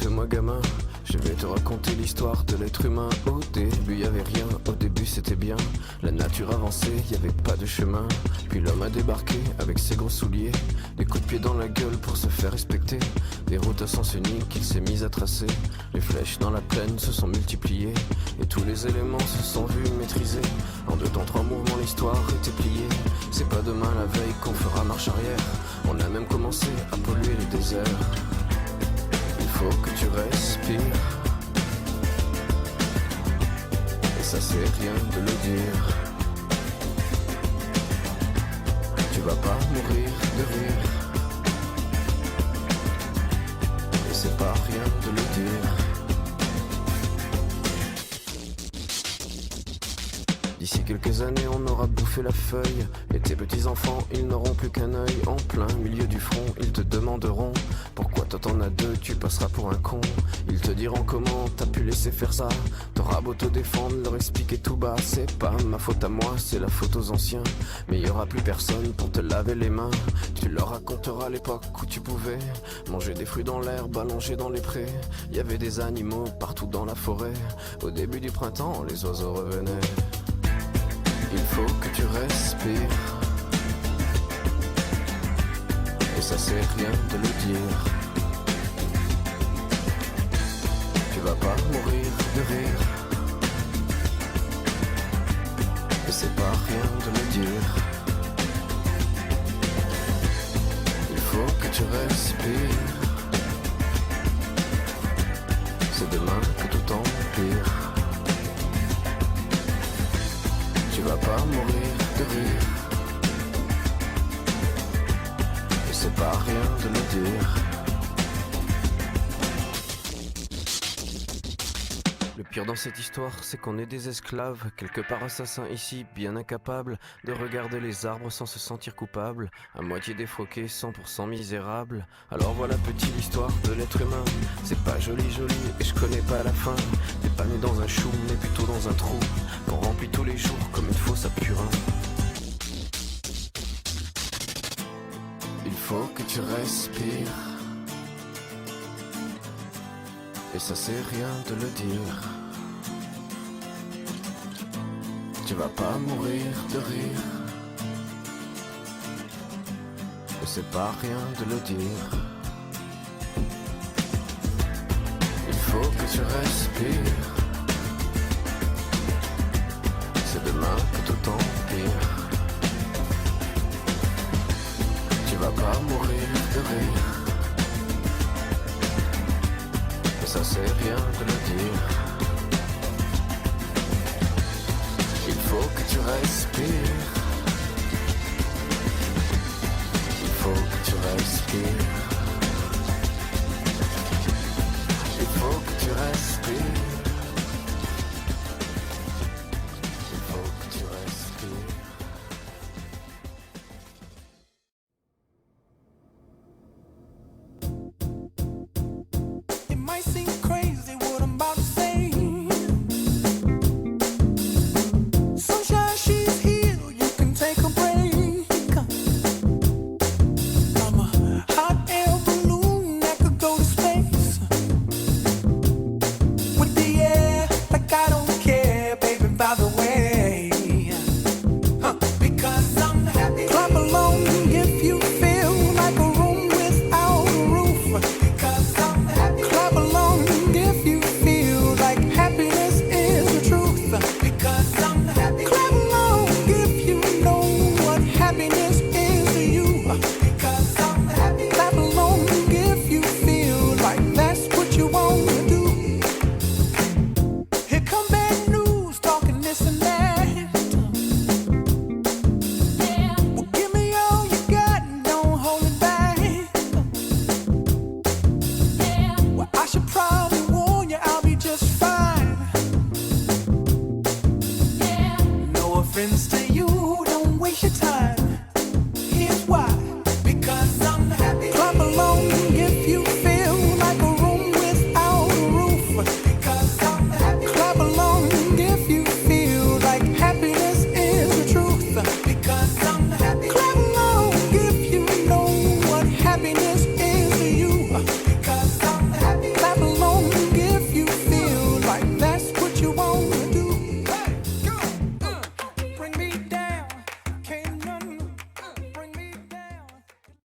Écoute-moi gamin, je vais te raconter l'histoire de l'être humain. Au début y avait rien, au début c'était bien. La nature avançait, y avait pas de chemin. Puis l'homme a débarqué avec ses gros souliers, des coups de pied dans la gueule pour se faire respecter. Des routes à sens unique qu'il s'est mis à tracer. Les flèches dans la plaine se sont multipliées, et tous les éléments se sont vus maîtrisés. En 2 temps 3 mouvements l'histoire était pliée. C'est pas demain la veille qu'on fera marche arrière. On a même commencé à polluer les déserts. Il faut que tu respires, et ça c'est rien de le dire. Tu vas pas mourir de rire, et c'est pas rien de le dire. D'ici quelques années on aura bouffé la feuille, et tes petits enfants ils n'auront plus qu'un œil. En plein milieu du front ils te demanderont pourquoi toi t'en as 2, tu passeras pour un con. Ils te diront comment t'as pu laisser faire ça. T'auras beau te défendre, leur expliquer tout bas. C'est pas ma faute à moi, c'est la faute aux anciens. Mais y aura plus personne pour te laver les mains. Tu leur raconteras l'époque où tu pouvais manger des fruits dans l'herbe, allongés dans les prés. Y avait des animaux partout dans la forêt. Au début du printemps, les oiseaux revenaient. Il faut que tu respires, et ça c'est rien de le dire. Tu vas pas mourir de rire, et c'est pas rien de le dire. Il faut que tu respires, c'est demain que tout empire. Tu vas pas mourir de rire, et c'est pas rien de le dire. Le pire dans cette histoire, c'est qu'on est des esclaves, quelque part assassins ici, bien incapables de regarder les arbres sans se sentir coupables, à moitié défroqués, 100% misérables. Alors voilà petite l'histoire de l'être humain. C'est pas joli et je connais pas la fin. T'es pas né dans un chou, mais plutôt dans un trou qu'on remplit tous les jours comme une fosse à purin. Il faut que tu respires, et ça c'est rien de le dire. Tu vas pas mourir de rire, et c'est pas rien de le dire. Il faut que tu respires, c'est demain que tout empire. Tu vas pas mourir de rire, ça c'est rien de le dire. Il faut que tu respires, il faut que tu respires, il faut que tu respires, il faut que tu respires. It might seem